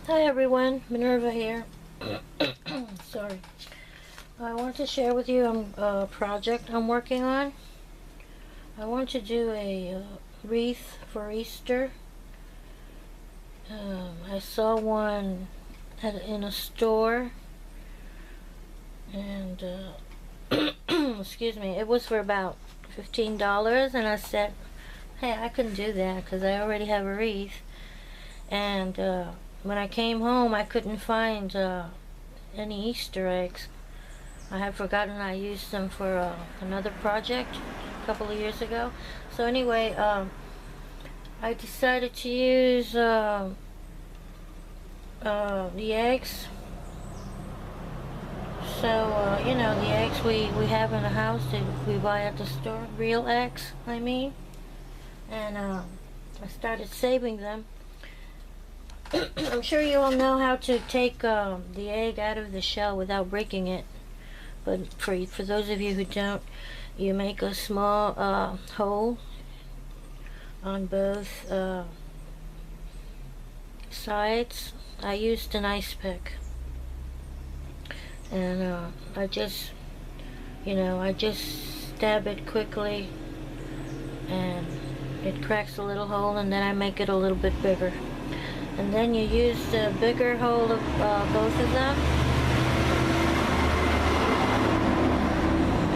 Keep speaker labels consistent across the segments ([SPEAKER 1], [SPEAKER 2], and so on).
[SPEAKER 1] Hi everyone, Minerva here. Sorry. I want to share with you a project I'm working on. I want to do a wreath for Easter. I saw one in a store, and excuse me, it was for about $15, and I said, hey, I can do that because I already have a wreath. And when I came home, I couldn't find any Easter eggs. I had forgotten I used them for another project a couple of years ago. So anyway, I decided to use the eggs. So, you know, the eggs we have in the house that we buy at the store, real eggs, I mean. And I started saving them. I'm sure you all know how to take the egg out of the shell without breaking it. But for those of you who don't, you make a small hole on both sides. I used an ice pick, and I just stab it quickly, and it cracks a little hole, and then I make it a little bit bigger. And then you use the bigger hole of both of them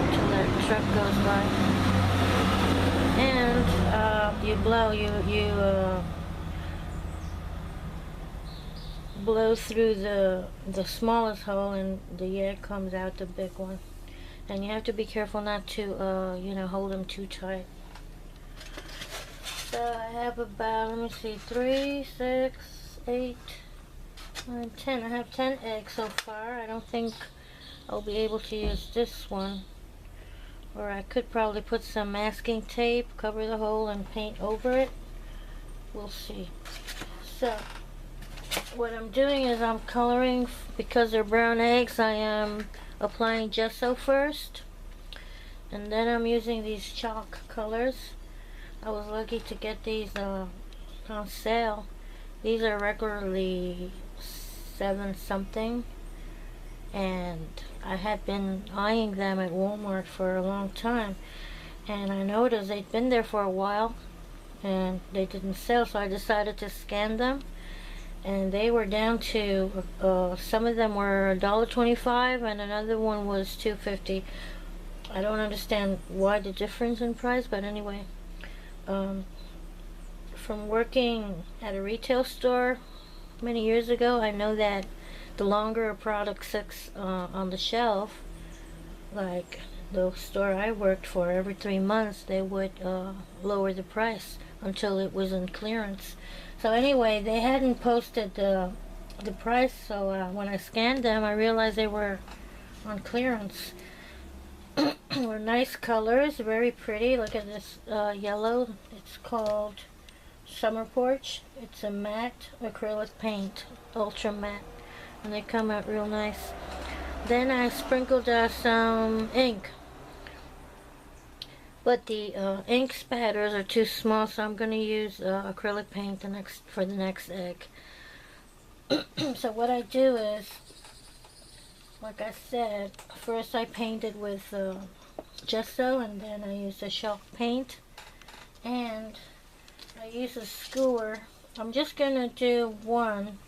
[SPEAKER 1] until that truck goes by. And you blow through the smallest hole, and the egg comes out the big one. And you have to be careful not to hold them too tight. So I have about, let me see, 3, 6, 8, 9, 10. I have 10 eggs so far. I don't think I'll be able to use this one. Or I could probably put some masking tape, cover the hole, and paint over it. We'll see. So what I'm doing is I'm coloring. Because they're brown eggs, I am applying gesso first. And then I'm using these chalk colors. I was lucky to get these on sale. These are regularly $7 something, and I had been eyeing them at Walmart for a long time, and I noticed they'd been there for a while and they didn't sell, so I decided to scan them, and they were down to some of them were $1.25 and another one was $2.50. I don't understand why the difference in price, but anyway. From working at a retail store many years ago, I know that the longer a product sits on the shelf, like the store I worked for, every 3 months they would lower the price until it was in clearance. So anyway, they hadn't posted the price, so when I scanned them, I realized they were on clearance. Were nice colors, very pretty. Look at this yellow. It's called Summer Porch. It's a matte acrylic paint, ultra matte, and they come out real nice. Then I sprinkled some ink, but the ink spatters are too small, so I'm going to use acrylic paint for the next egg. So what I do is, like I said, first I painted with gesso, and then I use a chalk paint, and I use a skewer. I'm just gonna do one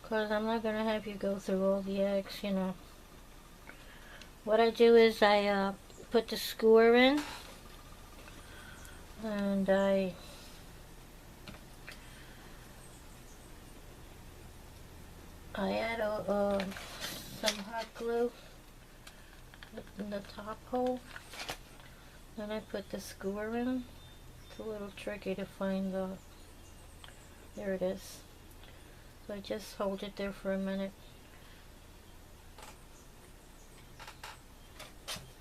[SPEAKER 1] because I'm not gonna have you go through all the eggs, you know. What I do is I put the skewer in, and I add some hot glue in the top hole. Then I put the skewer in. It's a little tricky to find there it is. So I just hold it there for a minute.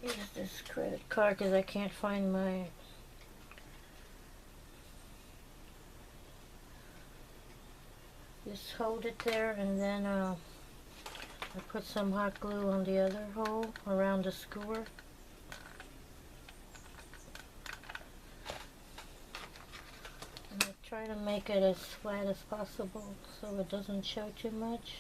[SPEAKER 1] Use this credit card because I can't find my just hold it there, and then I put some hot glue on the other hole around the skewer. And I try try to make it as flat as possible so it doesn't show too much.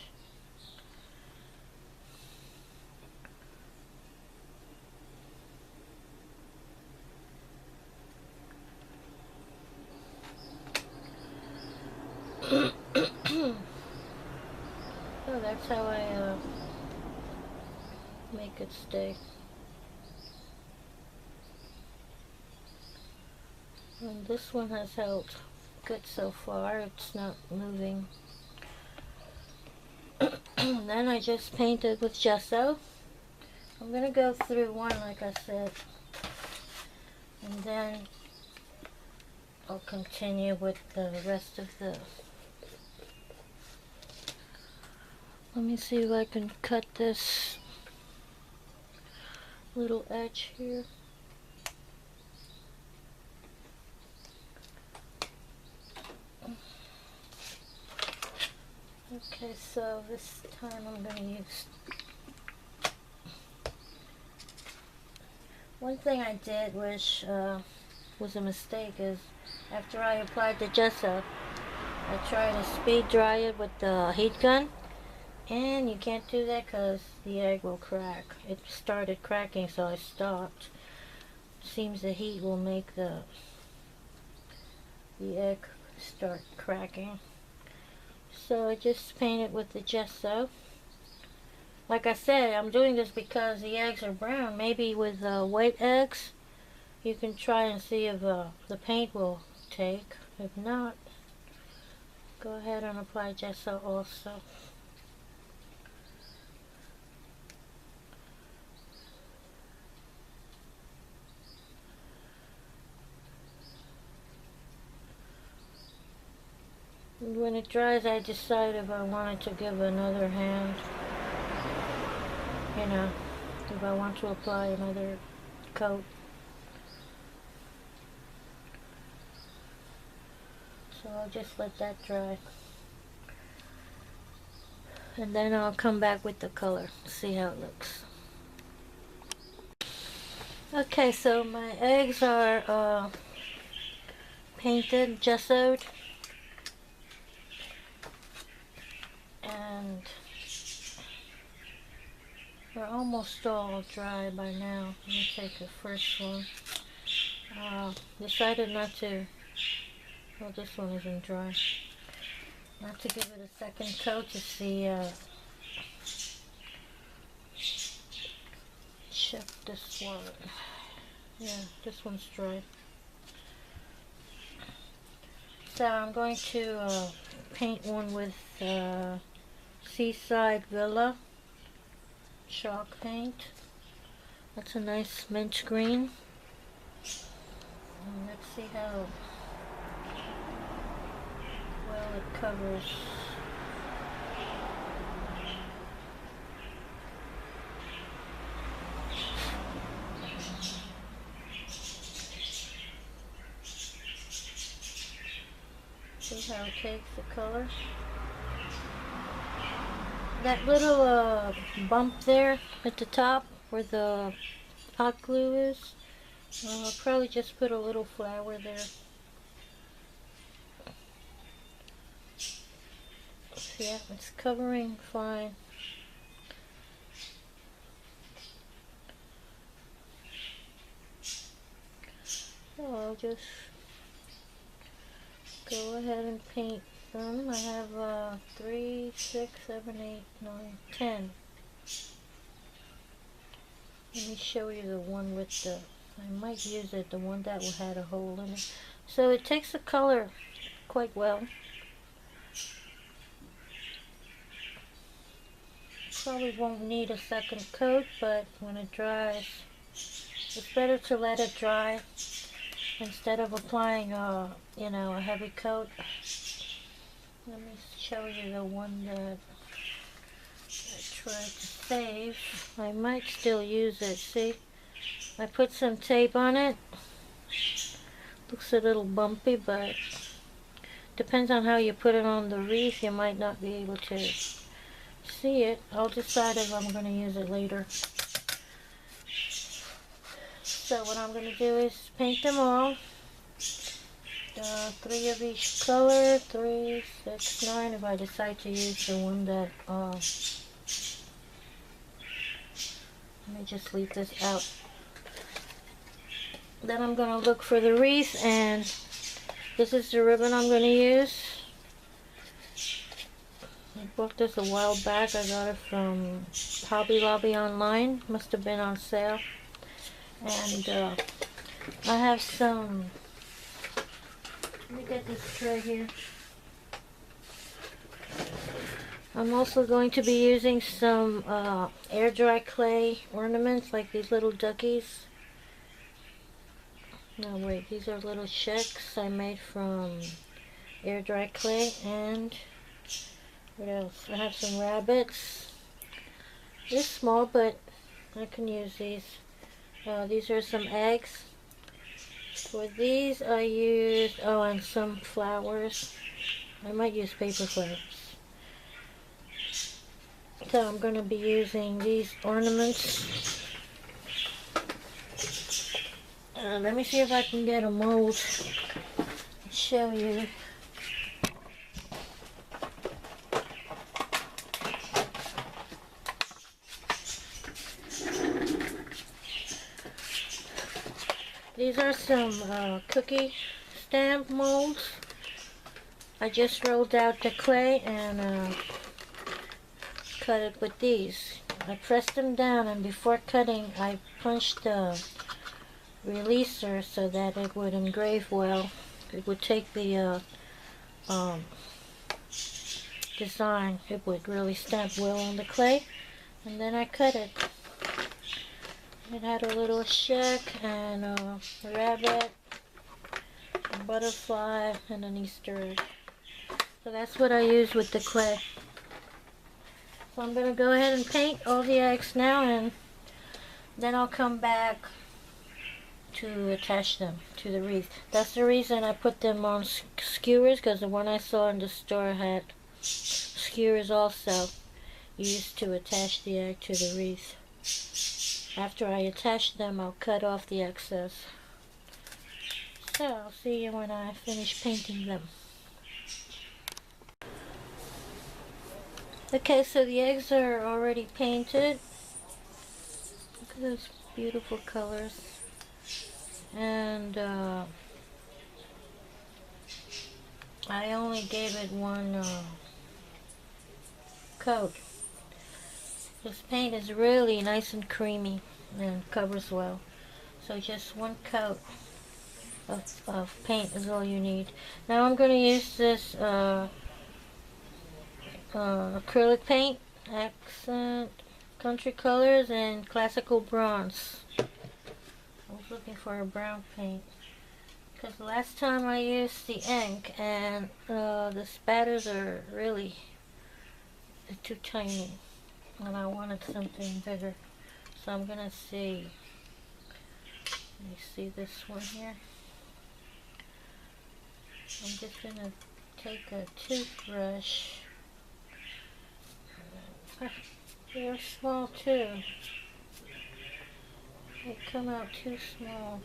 [SPEAKER 1] So that's how I make it stay. And this one has held good so far, it's not moving. Then I just painted with gesso. I'm going to go through one like I said, and then I'll continue with the rest of the... Let me see if I can cut this little edge here. Okay, so this time I'm going to use... One thing I did which was a mistake is after I applied the gesso, I tried to speed dry it with the heat gun, and you can't do that because the egg will crack. It started cracking, so I stopped. Seems the heat will make the egg start cracking. So I just painted with the gesso. Like I said, I'm doing this because the eggs are brown. Maybe with white eggs, you can try and see if the paint will take. If not, go ahead and apply gesso also. When it dries, I decide if I wanted to give another hand, you know, if I want to apply another coat. So I'll just let that dry. And then I'll come back with the color, see how it looks. Okay, so my eggs are painted, gessoed. And they're almost all dry by now. Let me take the first one. Decided not to, well, this one isn't dry. Not to give it a second coat to see, check this one. Yeah, this one's dry. So I'm going to paint one with Seaside Villa chalk paint. That's a nice mint green. And let's see how well it covers. See how it takes the color. That little bump there at the top where the hot glue is, I'll probably just put a little flower there. Yeah, it's covering fine. So I'll just go ahead and paint them. I have 3, 6, 7, 8, 9, 10. Let me show you the one with the, I might use it, the one that had a hole in it. So it takes the color quite well. Probably won't need a second coat, but when it dries, it's better to let it dry instead of applying a heavy coat. Let me show you the one that I tried to save. I might still use it. See, I put some tape on it. Looks a little bumpy, but depends on how you put it on the wreath. You might not be able to see it. I'll decide if I'm going to use it later. So what I'm going to do is paint them all. 3 of each color, 3, 6, 9, if I decide to use the one that, let me just leave this out. Then I'm going to look for the wreath, and this is the ribbon I'm going to use. I bought this a while back. I got it from Hobby Lobby online. Must have been on sale. And I have some, let me get this tray here. I'm also going to be using some air dry clay ornaments, like these little duckies. No, wait, these are little checks I made from air dry clay. And what else? I have some rabbits. They're small, but I can use these. These are some eggs. For these I used, and some flowers. I might use paper flowers. So I'm going to be using these ornaments. Let me see if I can get a mold and show you. These are some cookie stamp molds. I just rolled out the clay and cut it with these. I pressed them down, and before cutting I punched the releaser so that it would engrave well. It would take the design. It would really stamp well on the clay. And then I cut it. It had a little shack and a rabbit, a butterfly, and an Easter egg. So that's what I use with the clay. So I'm going to go ahead and paint all the eggs now, and then I'll come back to attach them to the wreath. That's the reason I put them on skewers, because the one I saw in the store had skewers also used to attach the egg to the wreath. After I attach them, I'll cut off the excess. So I'll see you when I finish painting them. Okay, so the eggs are already painted. Look at those beautiful colors. And I only gave it one coat. This paint is really nice and creamy and covers well. So just one coat of paint is all you need. Now I'm going to use this acrylic paint, accent, country colors, and classical bronze. I was looking for a brown paint, because the last time I used the ink, and the spatters are really too tiny, and I wanted something bigger. So I'm gonna see. Let me see this one here. I'm just gonna take a toothbrush. They're small too. They come out too small.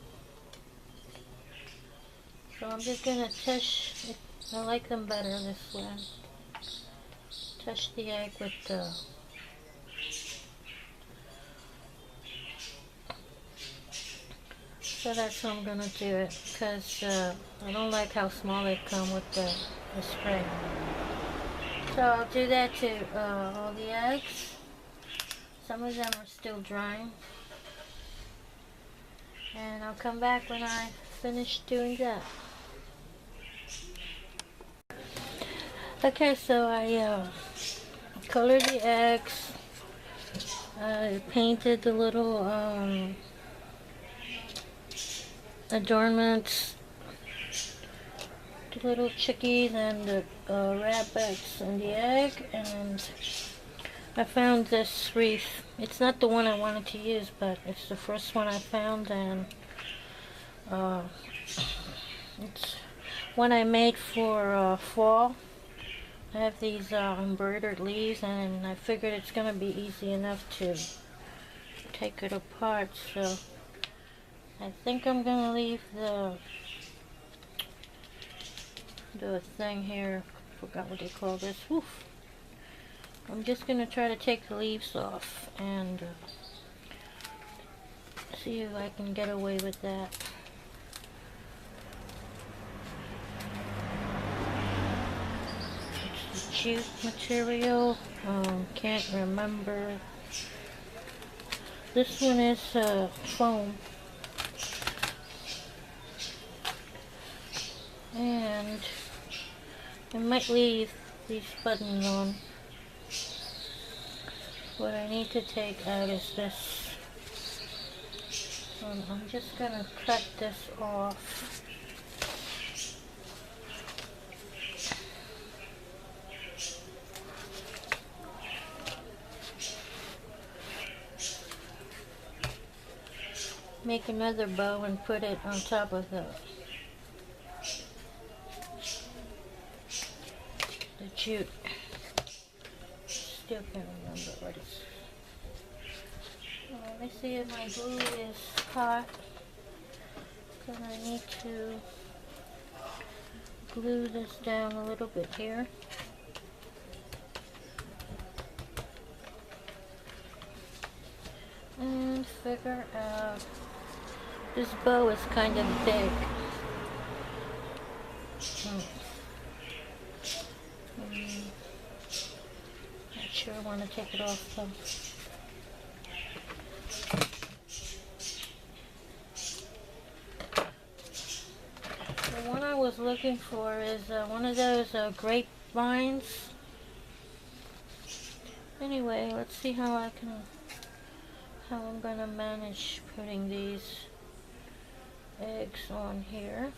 [SPEAKER 1] So I'm just gonna touch it. I like them better this way. Touch the egg with the so that's how I'm gonna do it, because I don't like how small they come with the spray. So I'll do that to all the eggs. Some of them are still drying. And I'll come back when I finish doing that. Okay, so I colored the eggs. I painted the little adornments, the little chickies and the rabbits and the egg, and I found this wreath. It's not the one I wanted to use, but it's the first one I found, and it's one I made for fall. I have these embroidered leaves, and I figured it's going to be easy enough to take it apart, so I think I'm going to leave the the thing here. Forgot what they call this. Oof. I'm just gonna try to take the leaves off and see if I can get away with that. It's the jute material. Can't remember. This one is foam. And I might leave these buttons on. What I need to take out is this. I'm just gonna cut this off. Make another bow and put it on top of the jute. Still can't remember what it's. Let me see if my glue is hot, because I need to glue this down a little bit here. And figure out, this bow is kind of big. Not sure I want to take it off though. The one I was looking for is one of those grapevines. Anyway, let's see how I'm gonna manage putting these eggs on here.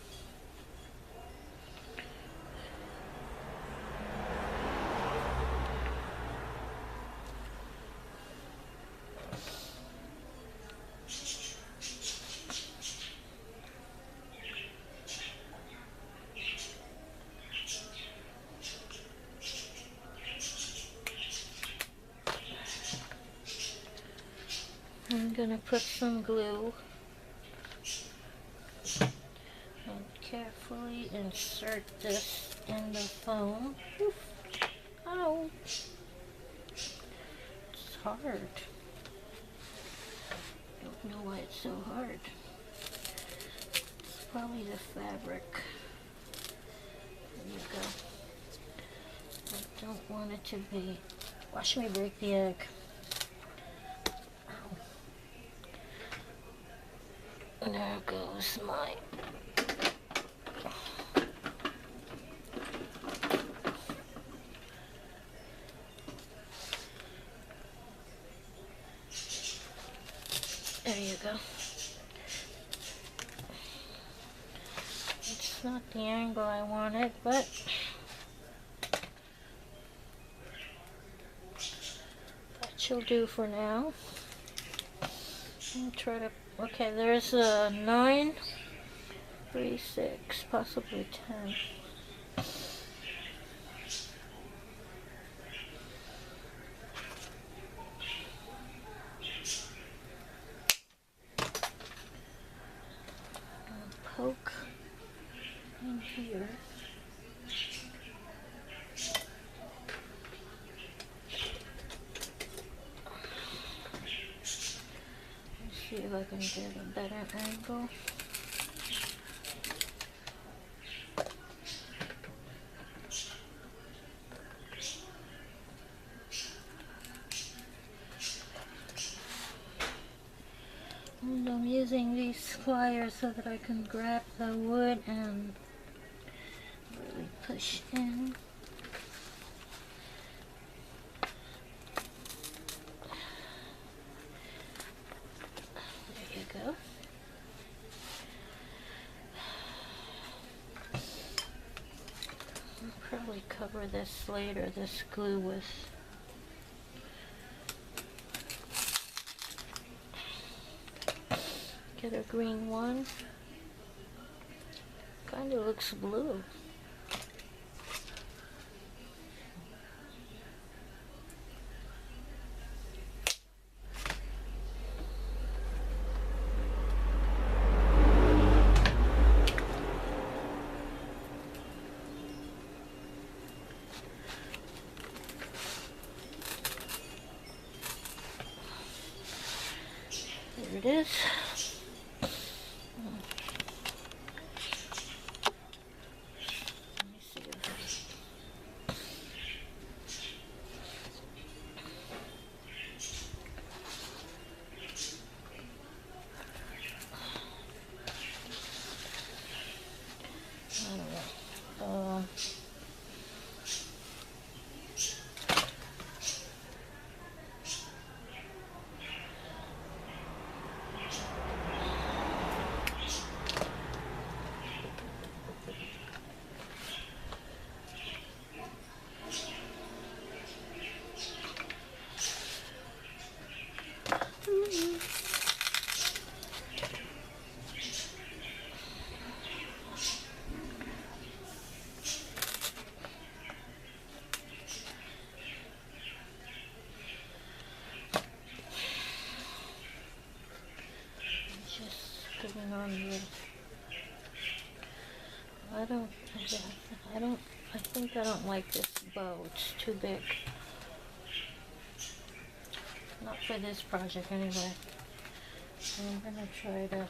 [SPEAKER 1] I'm gonna put some glue and carefully insert this in the foam. Oof. Ow! It's hard. Don't know why it's so hard. It's probably the fabric. There you go. I don't want it to be. Watch me break the egg. There goes my there you go. It's not the angle I wanted, but that shall do for now. I'll try to. Okay, there's a 9, 3, 6, possibly 10. I'll poke in here. See if I can get a better angle. And I'm using these pliers so that I can grab the wood and really push in. Go. I'll probably cover this later, this glue with get a green one. Kind of looks blue. is. Let me see if I don't know. Just putting on here. I think I don't like this bow. It's too big. Not for this project anyway. I'm gonna try to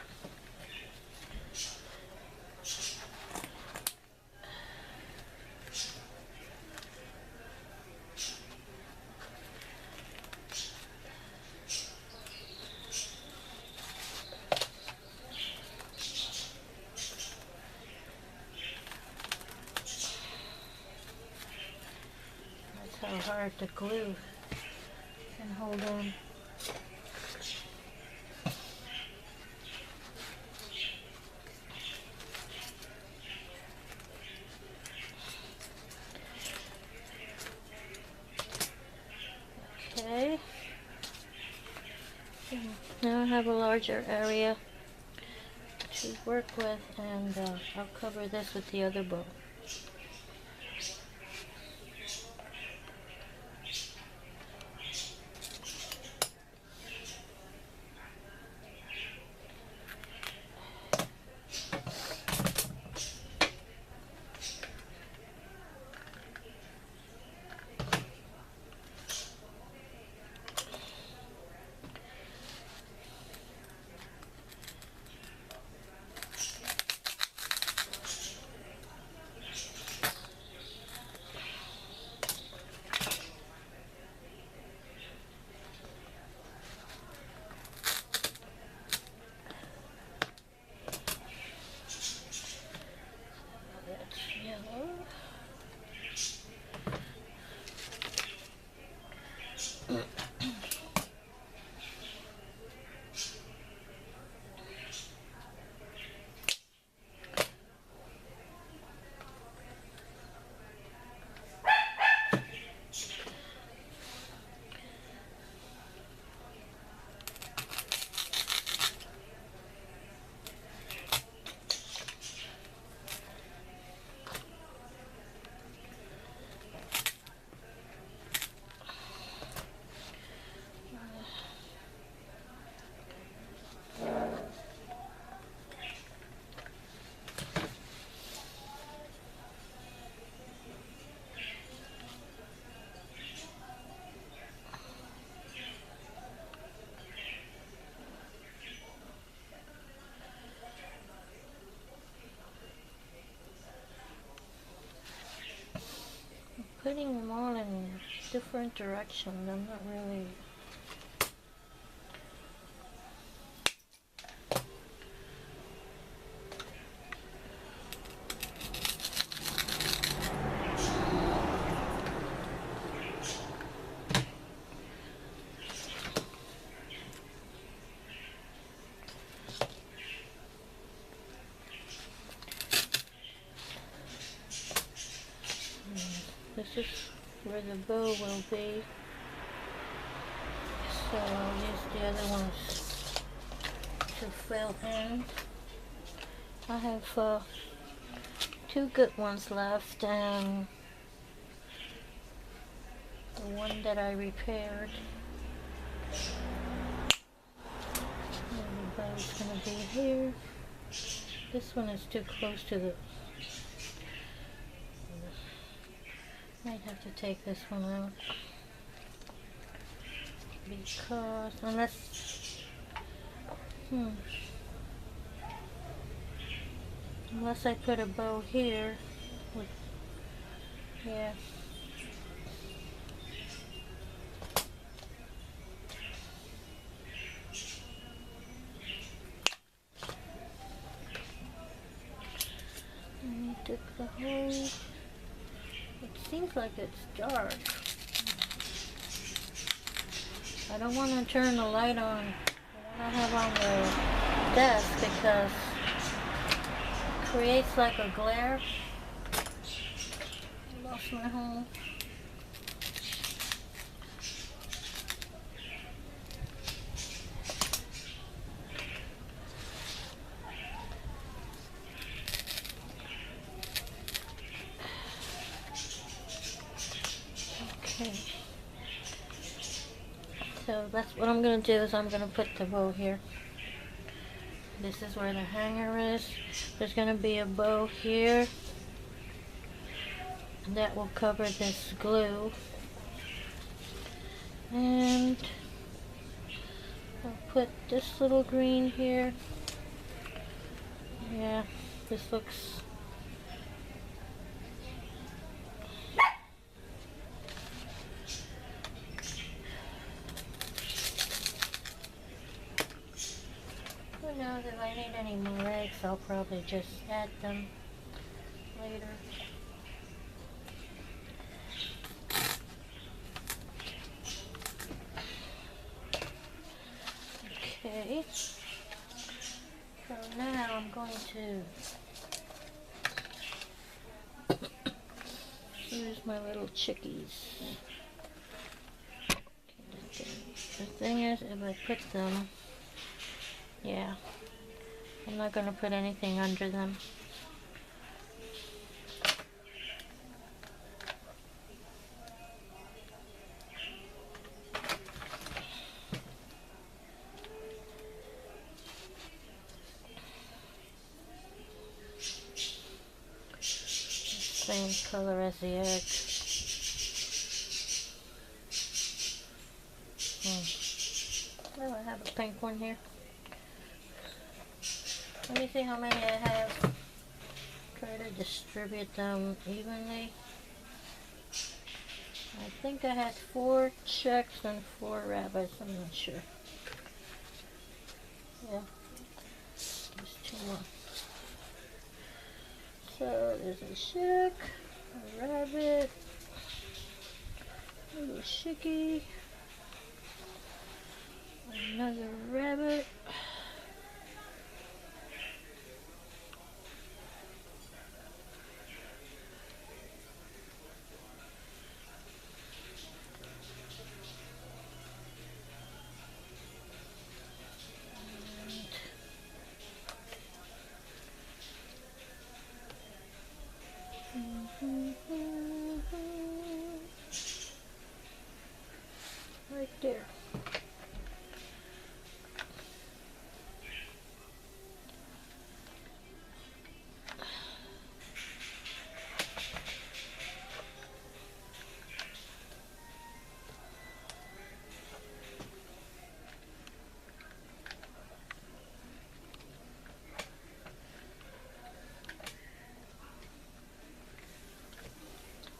[SPEAKER 1] how hard the glue can hold on. Okay. Now I have a larger area to work with, and I'll cover this with the other bow. Putting them all in different directions. I'm not really. This is where the bow will be, so I'll use the other ones to fill in. I have two good ones left, and the one that I repaired. And the bow's going to be here. This one is too close to the... Might have to take this one out, because unless Unless I put a bow here with, yeah. Let me dig the hole. It seems like it's dark. I don't want to turn the light on that I have on the desk because it creates like a glare. I lost my hole. Okay. So that's what I'm going to do is I'm going to put the bow here. This is where the hanger is. There's going to be a bow here. That will cover this glue. And I'll put this little green here. Yeah, this looks... Who knows, if I need any more eggs, I'll probably just add them later. Okay, so now I'm going to use my little chickies. Okay, the thing is, if I put them, yeah, I'm not going to put anything under them. Same color as the egg. Oh, I have a pink one here. Let me see how many I have. Try to distribute them evenly. I think I had 4 chicks and 4 rabbits. I'm not sure. Yeah. There's 2 more. So there's a chick, a rabbit, a little chickie, another rabbit, right there.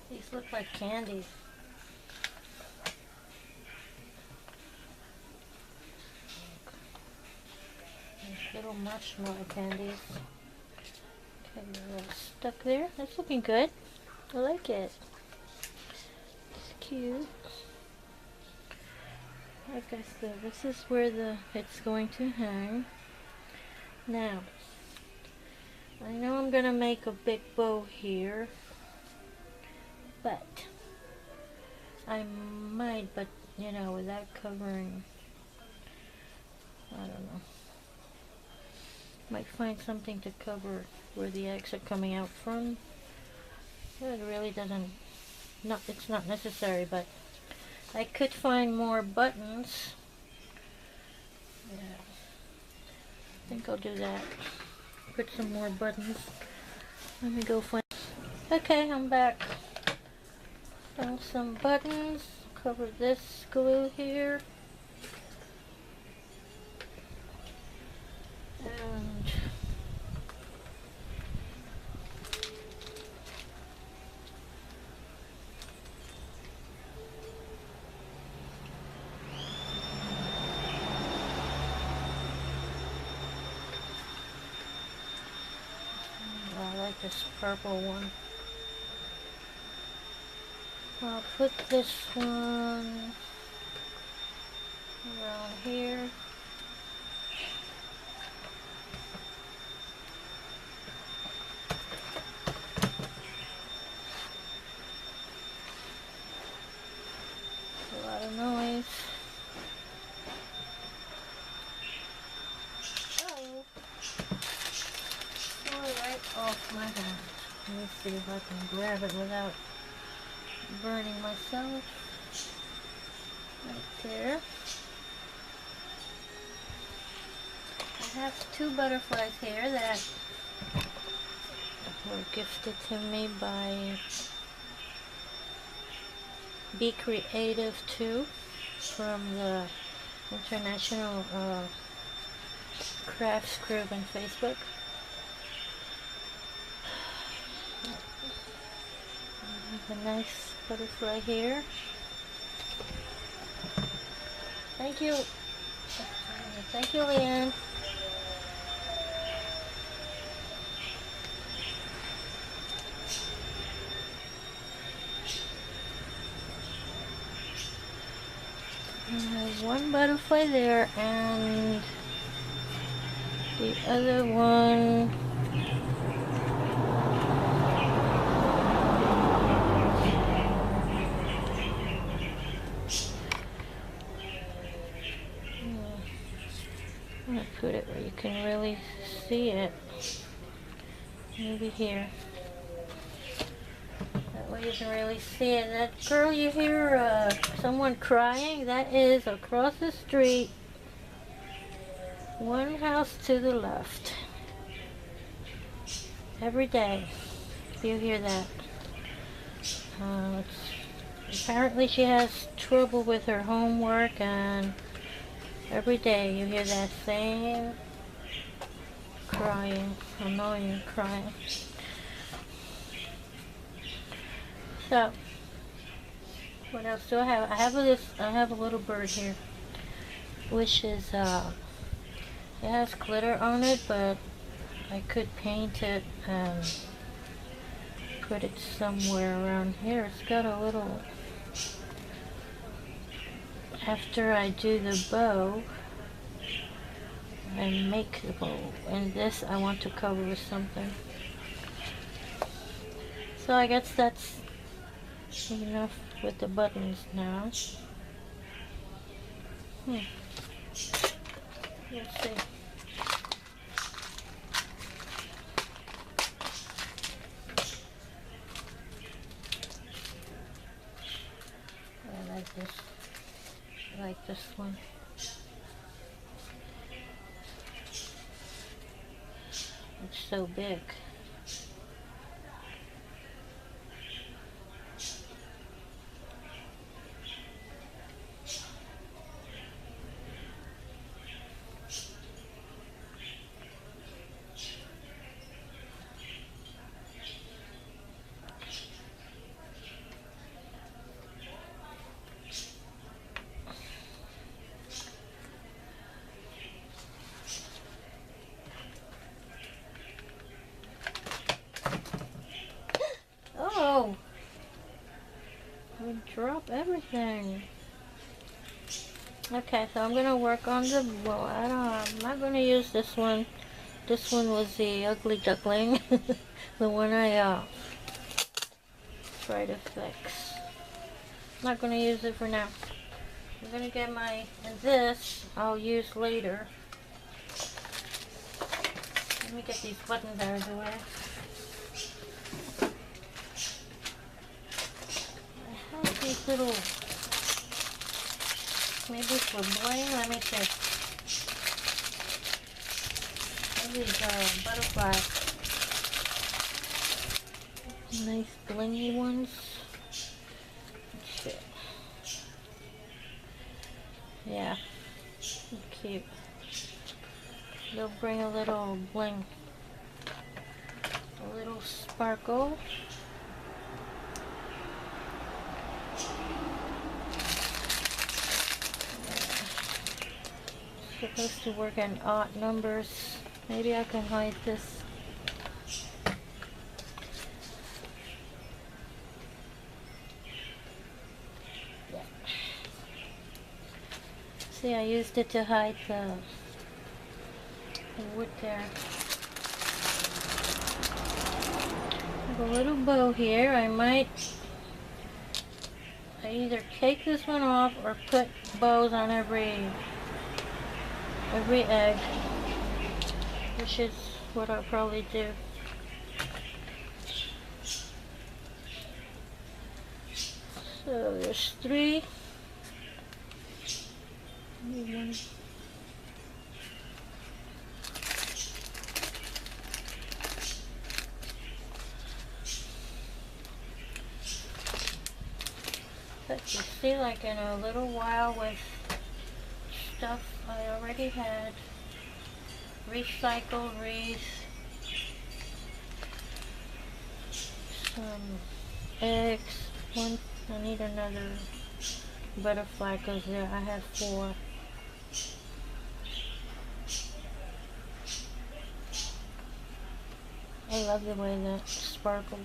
[SPEAKER 1] These look like candies. Little marshmallow candies. Okay, they're all stuck there. That's looking good. I like it. It's cute. Like I said, this is where it's going to hang. Now, I know I'm gonna make a big bow here, but I might, but you know, without covering, I don't know. Might find something to cover where the eggs are coming out from. It really doesn't, no, it's not necessary, but I could find more buttons. Yeah, I think I'll do that. Put some more buttons. Let me go find. Okay, I'm back. Found some buttons. Cover this glue here. like this purple one. I'll put this one around here. A lot of noise. Oh, flew right off my hand. Let me see if I can grab it without burning myself. Right there. I have two butterflies here that were gifted to me by Be Creative 2 from the International Crafts group on Facebook. A nice butterfly here. Thank you. Thank you, Leanne. I have one butterfly there and the other one I'm going to put it where you can really see it. Maybe here. That way you can really see it. That girl you hear someone crying, that is across the street, one house to the left. Every day you hear that. Apparently she has trouble with her homework, and every day you hear that same crying, annoying crying. So, what else do I have? I have a little bird here, which is it has glitter on it, but I could paint it and put it somewhere around here. It's got a little. After I do the bow and make the bow, and this I want to cover with something. So I guess that's enough with the buttons now. Let's see. I like this. I like this one. It's so big. Oh, I drop everything. Okay, so I'm gonna work on the bow. I'm not gonna use this one. This one was the ugly duckling, the one I tried to fix. I'm not gonna use it for now. I'm gonna get and this I'll use later. Let me get these buttons out of the way. These little, maybe for bling, let me see. These butterflies. Nice blingy ones. Let's see. Yeah, cute. They'll bring a little bling, a little sparkle. Supposed to work in odd numbers. Maybe I can hide this. See, I used it to hide the wood there. I have a little bow here. I either take this one off or put bows on every egg, which is what I'll probably do. So there's 3. But you see, like in a little while with stuff I already had, recycled wreath, some eggs, I need another butterfly because there I have 4. I love the way that sparkles.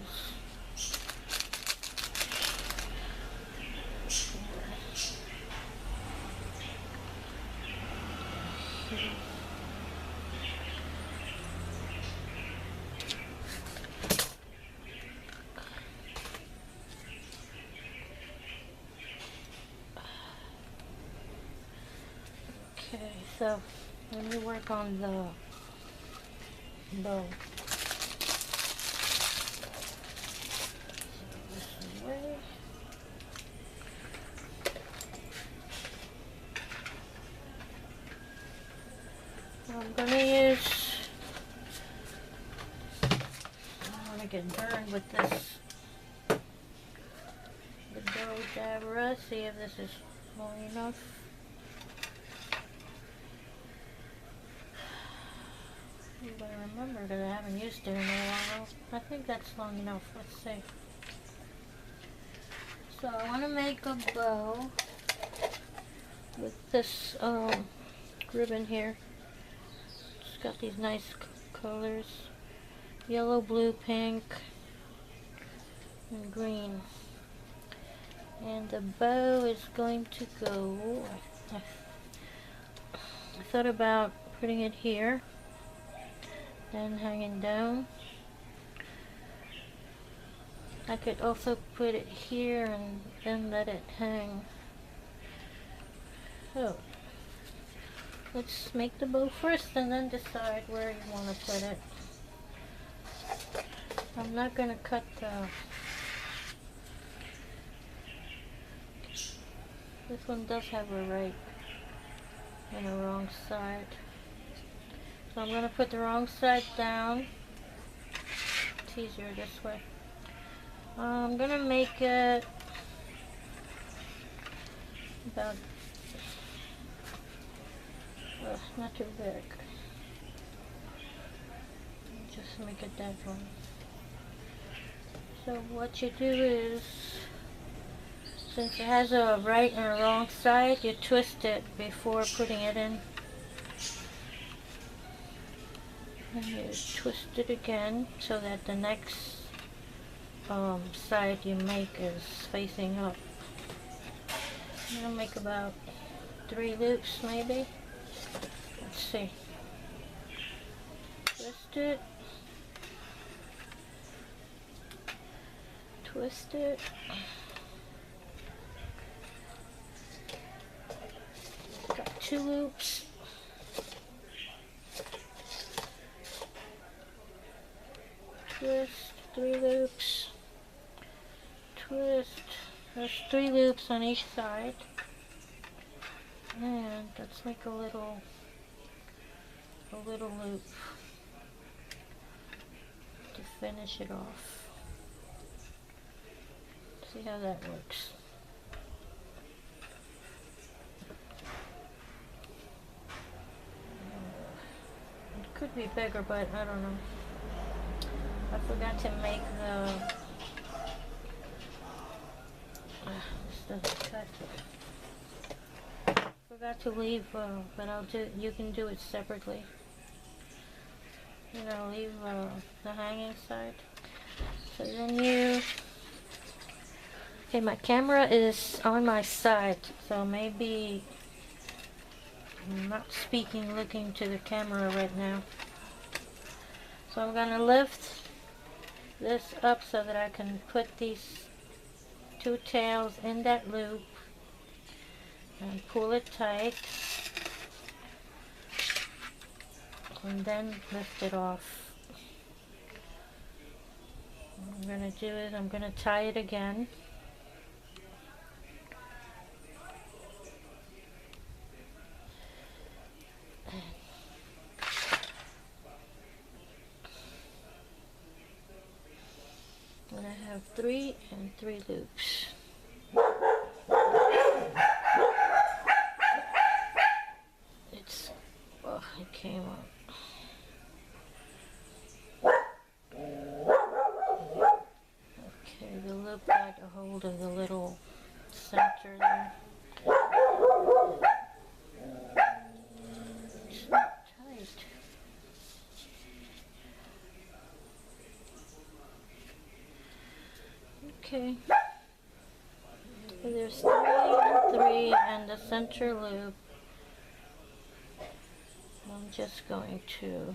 [SPEAKER 1] Okay, so let me work on the bow. I'm gonna use, I don't want to get burned with this, the dough dabra. See if this is long enough. You better remember because I haven't used it in a while. I think that's long enough. Let's see. So I want to make a bow with this ribbon here. It's got these nice colors: yellow, blue, pink, and green. And the bow is going to go, I thought about putting it here, then hanging down. I could also put it here and then let it hang. So let's make the bow first and then decide where you want to put it. I'm not going to cut this one does have a right and a wrong side. So I'm going to put the wrong side down. It's easier this way. I'm going to make it about, not too big. Just make it that one. So what you do is, since it has a right and a wrong side, you twist it before putting it in. And you twist it again so that the next side you make is facing up. I'm going to make about 3 loops maybe. Let's see. Twist it. Twist it. Got 2 loops. Twist, 3 loops. Twist. There's 3 loops on each side. And let's make a little loop to finish it off. See how that works. It could be bigger, but I don't know. I forgot to make the this doesn't cut. Forgot to leave, but you can do it separately. You know, leave the hanging side. So then okay, my camera is on my side, so maybe I'm not speaking, looking to the camera right now. So I'm gonna lift this up so that I can put these two tails in that loop and pull it tight, and then lift it off. What I'm gonna do is I'm gonna tie it again. And I have 3 and 3 loops. It came up. Okay, the loop got a hold of the little center there. It's not tight. Okay. So there's 3 and 3 and the center loop. I'm just going to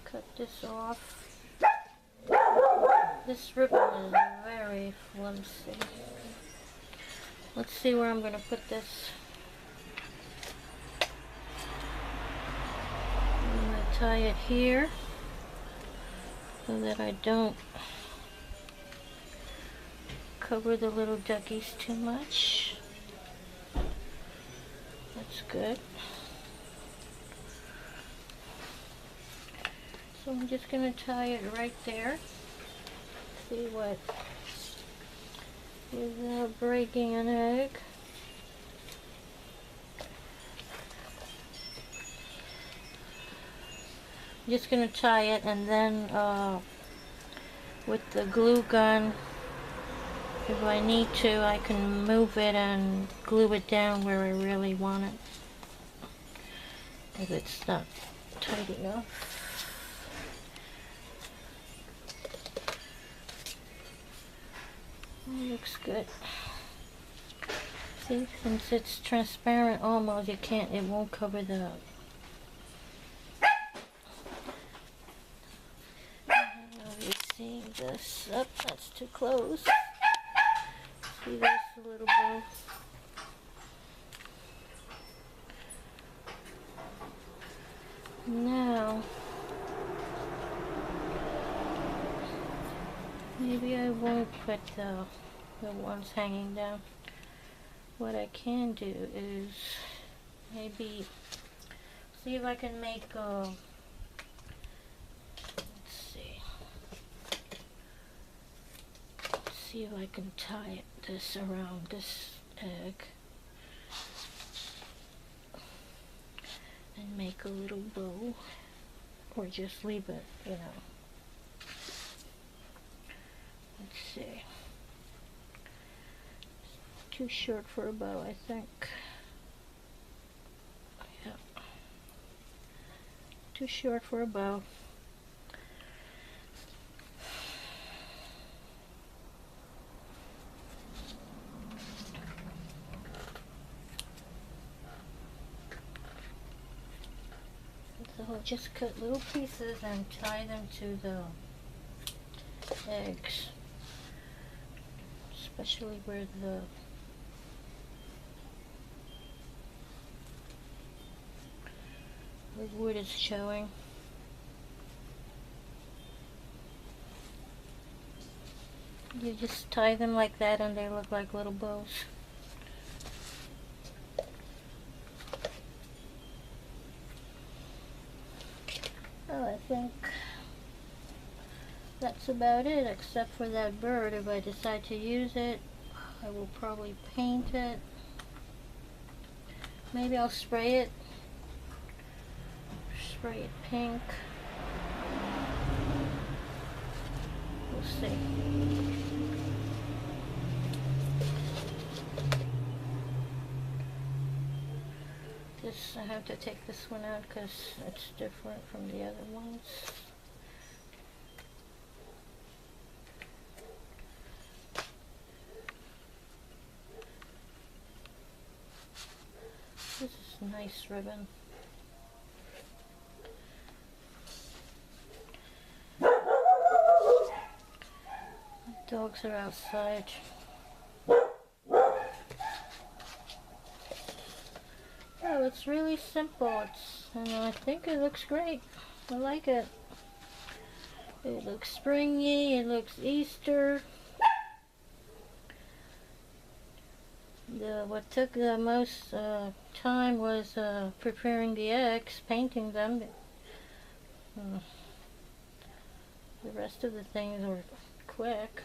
[SPEAKER 1] cut this off. This ribbon is very flimsy. Let's see where I'm going to put this. I'm going to tie it here so that I don't cover the little duckies too much. That's good. So I'm just going to tie it right there. See what, without breaking an egg. I'm just going to tie it, and then with the glue gun, if I need to, I can move it and glue it down where I really want it, if it's not tight enough. It looks good. See, since it's transparent almost, it won't cover the... You're seeing this. Oh, that's too close. See this a little bit. Now, maybe I won't put the ones hanging down. What I can do is maybe see if I can make a, let's see if I can tie this around this egg and make a little bow, or just leave it, you know. Let's see. It's too short for a bow, I think. Yeah. Too short for a bow. So I'll just cut little pieces and tie them to the eggs, especially where the wood is showing. You just tie them like that and they look like little bows. Oh, I think that's about it, except for that bird. If I decide to use it, I will probably paint it. Maybe I'll spray it pink. We'll see. I have to take this one out because it's different from the other ones. nice ribbon. Dogs are outside. Oh, it's really simple. And I think it looks great. I like it. It looks springy. It looks Easter. What took the most time was preparing the eggs, painting them. The rest of the things were quick.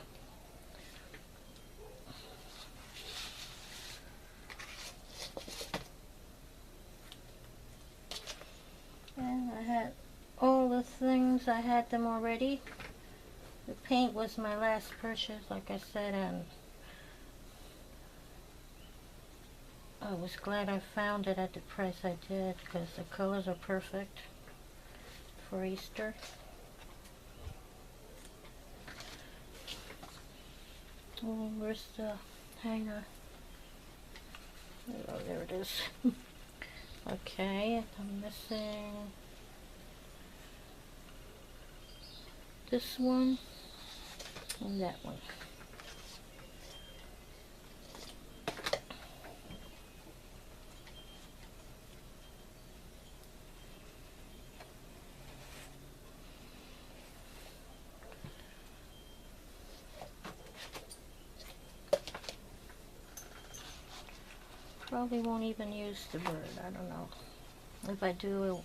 [SPEAKER 1] And I had all the things, I had them already. The paint was my last purchase, like I said, and I was glad I found it at the price I did, because the colors are perfect for Easter. Oh, where's the hanger? Oh, there it is. Okay, I'm missing this one and that one. Probably won't even use the bird, I don't know. If I do,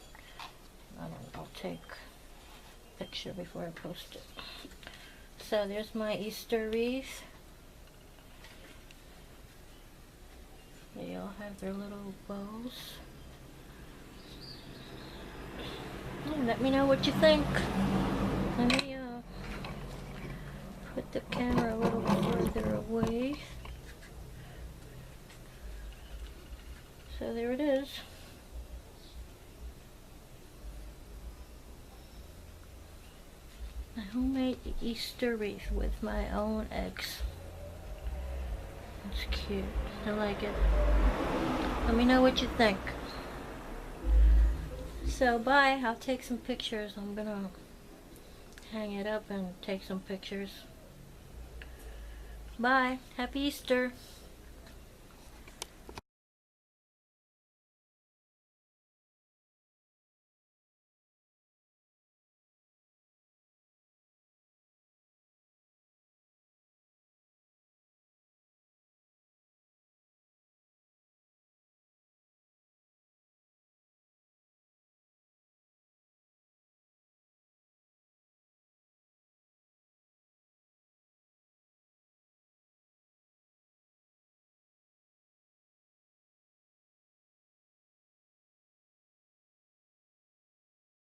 [SPEAKER 1] I don't know, I'll take a picture before I post it. So there's my Easter wreath. They all have their little bows. Let me know what you think. Let me put the camera a little further away. So there it is. I homemade Easter wreath with my own eggs. It's cute. I like it. Let me know what you think. So bye. I'll take some pictures. I'm gonna hang it up and take some pictures. Bye. Happy Easter.